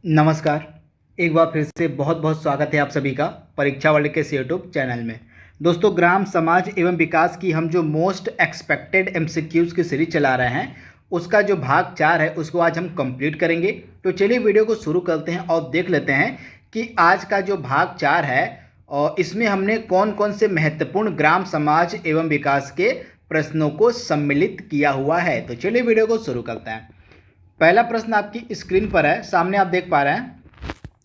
नमस्कार। एक बार फिर से बहुत बहुत स्वागत है आप सभी का परीक्षा वर्ल्ड के इस यूट्यूब चैनल में। दोस्तों, ग्राम समाज एवं विकास की हम जो मोस्ट एक्सपेक्टेड एमसीक्यूज़ की सीरीज चला रहे हैं उसका जो भाग 4 है उसको आज हम कंप्लीट करेंगे। तो चलिए वीडियो को शुरू करते हैं और देख लेते हैं कि आज का जो भाग 4 है और इसमें हमने कौन कौन से महत्वपूर्ण ग्राम समाज एवं विकास के प्रश्नों को सम्मिलित किया हुआ है। तो चलिए वीडियो को शुरू करते हैं। पहला प्रश्न आपकी स्क्रीन पर है, सामने आप देख पा रहे हैं।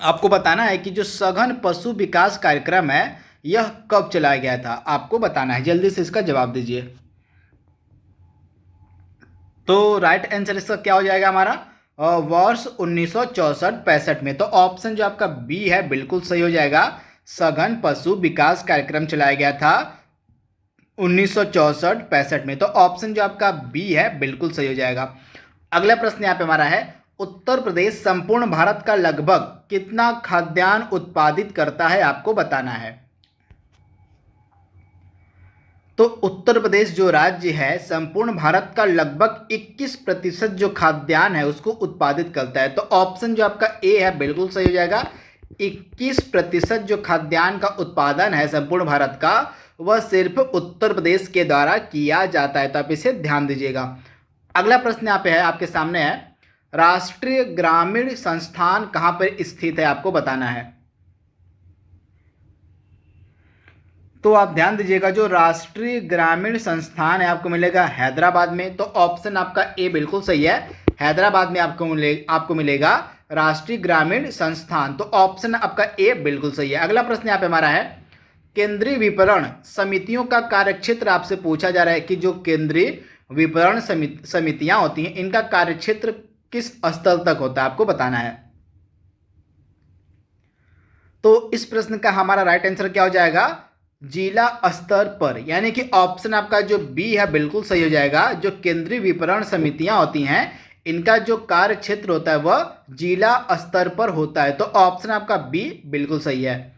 आपको बताना है कि जो सघन पशु विकास कार्यक्रम है यह कब चलाया गया था, आपको बताना है। जल्दी से इसका जवाब दीजिए। तो राइट आंसर इसका क्या हो जाएगा हमारा, वर्ष 1964-65 में। तो ऑप्शन जो आपका बी है बिल्कुल सही हो जाएगा। सघन पशु विकास कार्यक्रम चलाया गया था 1964-65 में। तो ऑप्शन जो आपका बी है बिल्कुल सही हो जाएगा। अगला प्रश्न यहाँ पे हमारा है, उत्तर प्रदेश संपूर्ण भारत का लगभग कितना खाद्यान्न उत्पादित करता है, आपको बताना है। तो उत्तर प्रदेश जो राज्य है संपूर्ण भारत का लगभग 21% जो खाद्यान्न है उसको उत्पादित करता है। तो ऑप्शन जो आपका ए है बिल्कुल सही हो जाएगा। 21% जो खाद्यान्न का उत्पादन है संपूर्ण भारत का वह सिर्फ उत्तर प्रदेश के द्वारा किया जाता है। तो आप इसे ध्यान दीजिएगा। अगला प्रश्न यहाँ पे है, आपके सामने है, राष्ट्रीय ग्रामीण संस्थान कहाँ पर स्थित है, आपको बताना है। तो आप ध्यान दीजिएगा, जो राष्ट्रीय ग्रामीण संस्थान है आपको मिलेगा हैदराबाद में। तो ऑप्शन आपका ए बिल्कुल सही है। हैदराबाद में आपको मिलेगा राष्ट्रीय ग्रामीण संस्थान। तो ऑप्शन आपका ए बिल्कुल सही है। अगला प्रश्न यहाँ पे हमारा है, केंद्रीय विपणन समितियों का कार्यक्षेत्र आपसे पूछा जा रहा है कि जो केंद्रीय विपणन समितियां होती हैं इनका कार्यक्षेत्र किस स्तर तक होता है, आपको बताना है। तो इस प्रश्न का हमारा राइट आंसर क्या हो जाएगा, जिला स्तर पर, यानी कि ऑप्शन आपका जो बी है बिल्कुल सही हो जाएगा। जो केंद्रीय विपणन समितियां होती हैं इनका जो कार्य क्षेत्र होता है वह जिला स्तर पर होता है। तो ऑप्शन आपका बी बिल्कुल सही है।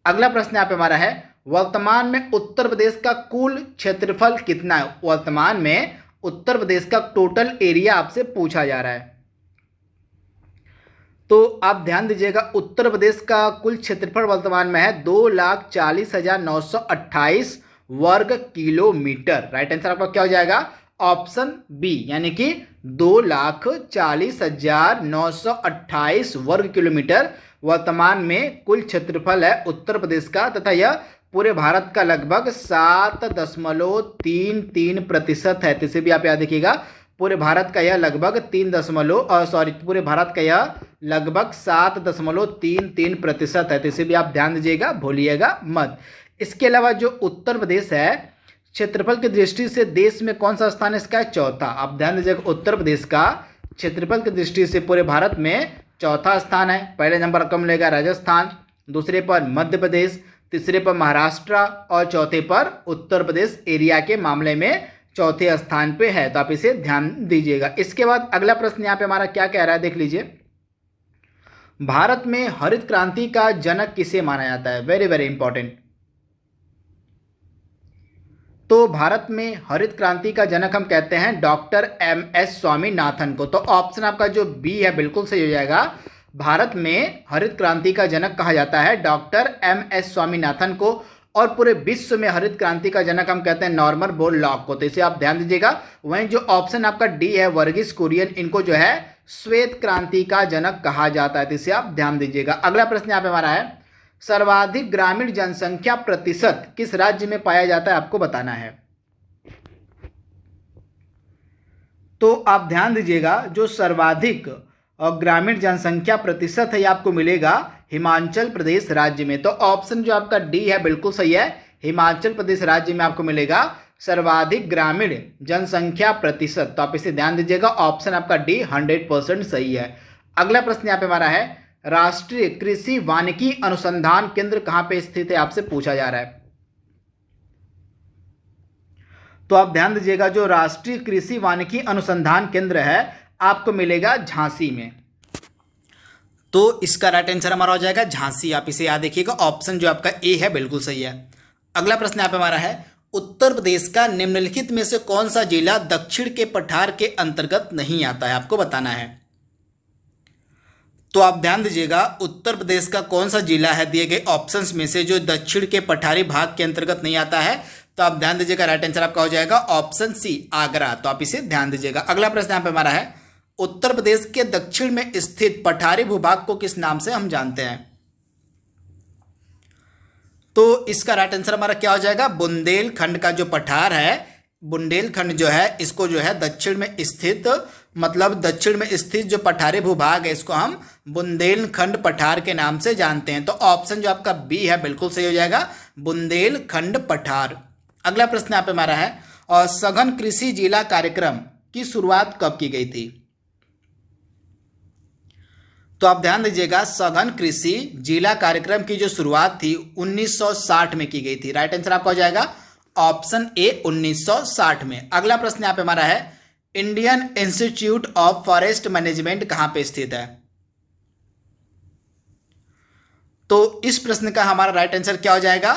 अगला प्रश्न यहाँ पे हमारा है, वर्तमान में उत्तर प्रदेश का कुल क्षेत्रफल कितना है। वर्तमान में उत्तर प्रदेश का टोटल एरिया आपसे पूछा जा रहा है। तो आप ध्यान दीजिएगा, उत्तर प्रदेश का कुल क्षेत्रफल वर्तमान में है 2,40,928 वर्ग किलोमीटर। राइट आंसर आपका क्या हो जाएगा, ऑप्शन बी, यानी कि 2,40,928 वर्ग किलोमीटर वर्तमान में कुल क्षेत्रफल है उत्तर प्रदेश का, तथा यह पूरे भारत का लगभग 7.33% है। तो इसे भी आप याद रखिएगा, पूरे भारत का यह लगभग 7.33% है। तो इसे भी आप ध्यान दीजिएगा, भूलिएगा मत। इसके अलावा जो उत्तर प्रदेश है क्षेत्रफल की दृष्टि से देश में कौन सा स्थान है, इसका है चौथा। आप ध्यान दीजिएगा, उत्तर प्रदेश का क्षेत्रफल की दृष्टि से पूरे भारत में चौथा स्थान है। पहले नंबर पर मिलेगा राजस्थान, दूसरे पर मध्य प्रदेश, तीसरे पर महाराष्ट्र और चौथे पर उत्तर प्रदेश एरिया के मामले में चौथे स्थान पे है। तो आप इसे ध्यान दीजिएगा। इसके बाद अगला प्रश्न यहाँ पे हमारा क्या कह रहा है, देख लीजिए। भारत में हरित क्रांति का जनक किसे माना जाता है, वेरी वेरी इंपॉर्टेंट। तो भारत में हरित क्रांति का जनक हम कहते हैं डॉक्टर एम.एस. स्वामीनाथन को। तो ऑप्शन आपका जो बी है बिल्कुल सही हो जाएगा। भारत में हरित क्रांति का जनक कहा जाता है डॉक्टर एम.एस. स्वामीनाथन को, और पूरे विश्व में हरित क्रांति का जनक हम कहते हैं नॉर्मन बोरलॉग को। तो इसे आप ध्यान दीजिएगा। वहीं जो ऑप्शन आपका डी है वर्गीस कुरियन, इनको जो है श्वेत क्रांति का जनक कहा जाता है। तो इसे आप ध्यान दीजिएगा। अगला प्रश्न यहाँ पे हमारा है, सर्वाधिक ग्रामीण जनसंख्या प्रतिशत किस राज्य में पाया जाता है, आपको बताना है। तो आप ध्यान दीजिएगा, जो सर्वाधिक ग्रामीण जनसंख्या प्रतिशत है आपको मिलेगा हिमाचल प्रदेश राज्य में। तो ऑप्शन जो आपका डी है बिल्कुल सही है। हिमाचल प्रदेश राज्य में आपको मिलेगा सर्वाधिक ग्रामीण जनसंख्या प्रतिशत। तो आप इसे ध्यान दीजिएगा, ऑप्शन आपका डी 100% सही है। अगला प्रश्न यहाँ पे हमारा है, राष्ट्रीय कृषि वानिकी अनुसंधान केंद्र कहाँ पे स्थित है, आपसे पूछा जा रहा है। तो आप ध्यान दीजिएगा, जो राष्ट्रीय कृषि वानिकी अनुसंधान केंद्र है आपको मिलेगा झांसी में। तो इसका राइट आंसर हमारा हो जाएगा झांसी। आप इसे याद रखिएगा, ऑप्शन जो आपका ए है बिल्कुल सही है। अगला प्रश्न यहाँ पे हमारा है, उत्तर प्रदेश का निम्नलिखित में से कौन सा जिला दक्षिण के पठार के अंतर्गत नहीं आता है, आपको बताना है। तो आप ध्यान दीजिएगा, उत्तर प्रदेश का कौन सा जिला है दिए गए ऑप्शंस में से जो दक्षिण के पठारी भाग के अंतर्गत नहीं आता है? तो आप ध्यान दीजिएगा, राइट आंसर आपका हो जाएगा ऑप्शन सी, आगरा। तो आप इसे ध्यान दीजिएगा। अगला प्रश्न यहाँ पे हमारा है, उत्तर प्रदेश के दक्षिण में स्थित पठारी भूभाग को किस नाम से हम जानते हैं? तो इसका राइट आंसर हमारा क्या हो जाएगा? बुंदेलखंड का जो पठार है, बुंदेलखंड जो है, इसको जो है दक्षिण में स्थित, मतलब दक्षिण में स्थित जो पठारी भूभाग है, इसको हम बुंदेलखंड पठार के नाम से जानते हैं। तो ऑप्शन जो आपका बी है बिल्कुल सही हो जाएगा, बुंदेलखंड पठार। अगला प्रश्न यहाँ पे हमारा है, और सघन कृषि जिला कार्यक्रम की शुरुआत कब की गई थी? तो आप ध्यान दीजिएगा, सघन कृषि जिला कार्यक्रम की जो शुरुआत थी 1960 में की गई थी। राइट आंसर आपका हो जाएगा ऑप्शन ए, 1960 में। अगला प्रश्न यहाँ पे हमारा है, Indian institute of forest management कहां पे स्थित है? तो इस प्रश्न का हमारा राइट आंसर क्या हो जाएगा?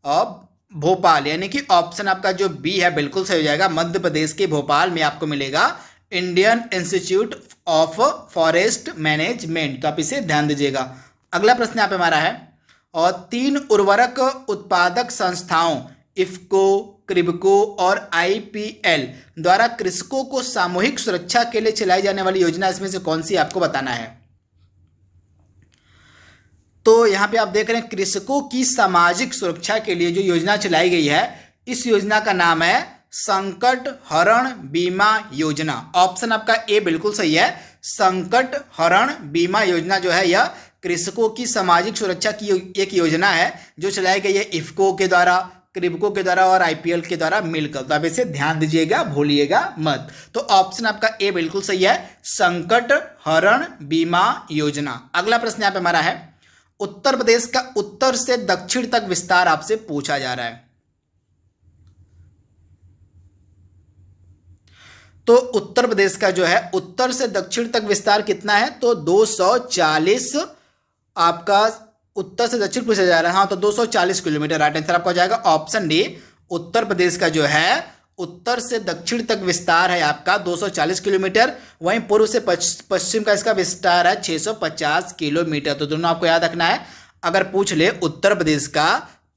अब भोपाल, यानी कि ऑप्शन आपका जो बी है बिल्कुल सही हो जाएगा। मध्य प्रदेश के भोपाल में आपको मिलेगा Indian institute of forest management. तो आप इसे ध्यान दीजिएगा। अगला प्रश्न यहाँ पे हमारा है, और 3 उर्वरक उत्पादक संस्थाओं इफ्को, क्रिबको और आईपीएल द्वारा कृषकों को सामूहिक सुरक्षा के लिए चलाई जाने वाली योजना इसमें से कौन सी आपको बताना है? तो यहां पे आप देख रहे हैं, कृषकों की सामाजिक सुरक्षा के लिए जो योजना चलाई गई है, इस योजना का नाम है संकट हरण बीमा योजना। ऑप्शन आपका ए बिल्कुल सही है, संकट हरण बीमा योजना जो है यह कृषकों की सामाजिक सुरक्षा की एक योजना है जो चलाई गई है इफ्को के द्वारा, क्रिबको के द्वारा और आईपीएल के द्वारा मिलकर। तो आप इसे ध्यान दीजिएगा, भूलिएगा मत। तो ऑप्शन आपका ए बिल्कुल सही है, संकट हरण बीमा योजना। अगला प्रश्न यहाँ पे हमारा है, उत्तर प्रदेश का उत्तर से दक्षिण तक विस्तार आपसे पूछा जा रहा है। तो उत्तर प्रदेश का जो है उत्तर से दक्षिण तक विस्तार कितना है? तो 240 आपका उत्तर से दक्षिण पूछा जा रहा है। हाँ, तो 240 किलोमीटर। राइट आंसर आपका हो जाएगा ऑप्शन डी। उत्तर प्रदेश का जो है उत्तर से दक्षिण तक विस्तार है आपका 240 किलोमीटर। वहीं पूर्व से पश्चिम का इसका विस्तार है 650 किलोमीटर। तो दोनों आपको याद रखना है। अगर पूछ ले उत्तर प्रदेश का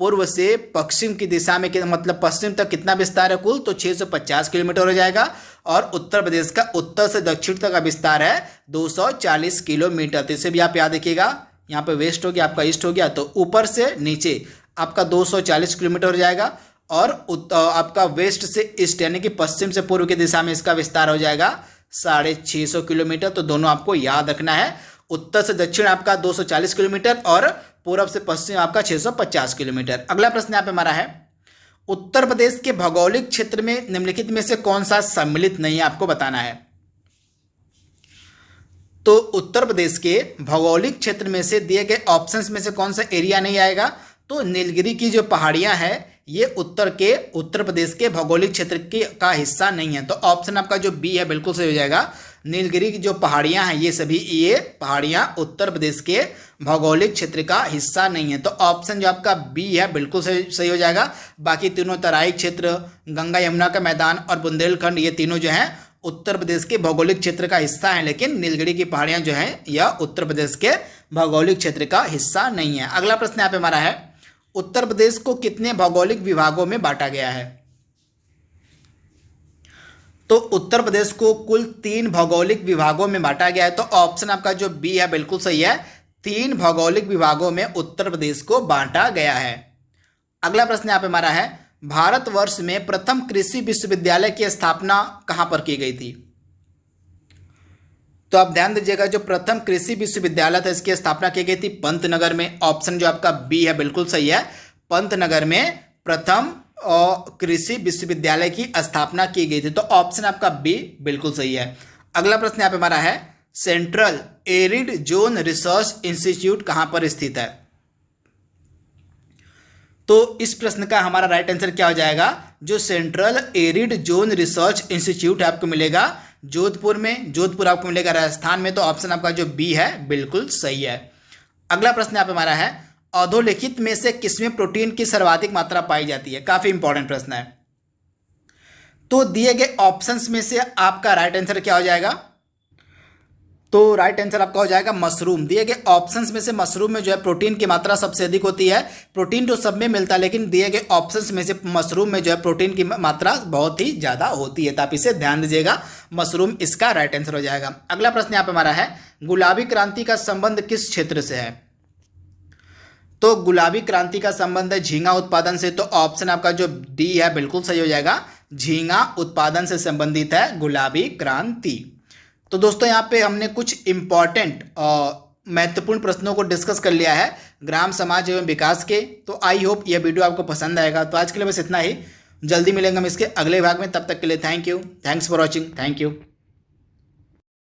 पूर्व से पश्चिम की दिशा में, मतलब पश्चिम तक कितना विस्तार है कुल, तो 650 किलोमीटर हो जाएगा। और उत्तर प्रदेश का उत्तर से दक्षिण तक का विस्तार है 240 किलोमीटर। तो इसे भी आप याद रखिएगा। यहाँ पे वेस्ट हो गया, आपका ईस्ट हो गया, तो ऊपर से नीचे आपका 240 किलोमीटर हो जाएगा। और आपका वेस्ट से ईस्ट यानी कि पश्चिम से पूर्व की दिशा में इसका विस्तार हो जाएगा 650 किलोमीटर। तो दोनों आपको याद रखना है। उत्तर से दक्षिण आपका 240 किलोमीटर और पूर्व से पश्चिम आपका 650 किलोमीटर। अगला प्रश्न यहाँ पे हमारा है, उत्तर प्रदेश के भौगोलिक क्षेत्र में निम्नलिखित में से कौन सा सम्मिलित नहीं है, आपको बताना है। तो उत्तर प्रदेश के भौगोलिक क्षेत्र में से दिए गए ऑप्शंस में से कौन सा एरिया नहीं आएगा? तो नीलगिरी की जो पहाड़ियां हैं ये उत्तर प्रदेश के भौगोलिक क्षेत्र का हिस्सा नहीं है। तो ऑप्शन आपका जो बी है बिल्कुल सही हो जाएगा। नीलगिरी की जो पहाड़ियां हैं ये पहाड़ियां उत्तर प्रदेश के भौगोलिक क्षेत्र का हिस्सा नहीं है। तो ऑप्शन जो आपका बी है बिल्कुल सही हो जाएगा। बाकी तीनों तराई क्षेत्र, गंगा यमुना का मैदान और बुंदेलखंड, ये तीनों जो हैं उत्तर प्रदेश के भौगोलिक क्षेत्र का हिस्सा है। लेकिन नीलगिरी की पहाड़ियां जो हैं यह उत्तर प्रदेश के भौगोलिक क्षेत्र का हिस्सा नहीं है। अगला प्रश्न यहाँ पे हमारा है, उत्तर प्रदेश को कितने भौगोलिक विभागों में बांटा गया है? तो उत्तर प्रदेश को कुल 3 भौगोलिक विभागों में बांटा गया है। तो ऑप्शन आपका जो बी है बिल्कुल सही है। 3 भौगोलिक विभागों में उत्तर प्रदेश को बांटा गया है। अगला प्रश्न यहाँ पे हमारा है, भारतवर्ष में प्रथम कृषि विश्वविद्यालय की स्थापना कहां पर की गई थी? तो आप ध्यान दीजिएगा, जो प्रथम कृषि विश्वविद्यालय था इसकी स्थापना की गई थी पंतनगर में। ऑप्शन जो आपका बी है बिल्कुल सही है। पंतनगर में प्रथम कृषि विश्वविद्यालय की स्थापना की गई थी। तो ऑप्शन आपका बी बिल्कुल सही है। अगला प्रश्न यहाँ पे हमारा है, central arid zone research institute कहां पर स्थित है? तो इस प्रश्न का हमारा राइट आंसर क्या हो जाएगा? जो central arid zone research institute आपको मिलेगा जोधपुर में, जोधपुर आपको मिलेगा राजस्थान में। तो ऑप्शन आपका जो बी है बिल्कुल सही है। अगला प्रश्न यहाँ पे हमारा है, अधोलिखित में से किसमें प्रोटीन की सर्वाधिक मात्रा पाई जाती है? काफी इंपॉर्टेंट प्रश्न है। तो दिए गए ऑप्शंस में से आपका राइट आंसर क्या हो जाएगा? तो राइट आंसर आपका हो जाएगा मशरूम। दिए गए ऑप्शंस में से मशरूम में जो है प्रोटीन की मात्रा सबसे अधिक होती है। प्रोटीन तो सब में मिलता है, लेकिन दिए गए ऑप्शंस में से मशरूम में जो है प्रोटीन की मात्रा बहुत ही ज़्यादा होती है। तो आप इसे ध्यान दीजिएगा, मशरूम इसका राइट आंसर हो जाएगा। अगला प्रश्न यहाँ पे हमारा है, गुलाबी क्रांति का संबंध किस क्षेत्र से है? तो गुलाबी क्रांति का संबंध है झींगा उत्पादन से। तो ऑप्शन आपका जो डी है बिल्कुल सही हो जाएगा, झींगा उत्पादन से संबंधित है गुलाबी क्रांति। तो दोस्तों यहाँ पे हमने कुछ इंपॉर्टेंट महत्वपूर्ण प्रश्नों को डिस्कस कर लिया है ग्राम समाज एवं विकास के। तो आई होप यह वीडियो आपको पसंद आएगा। तो आज के लिए बस इतना ही, जल्दी मिलेंगे हम इसके अगले भाग में। तब तक के लिए thank you, thanks for watching, thank you.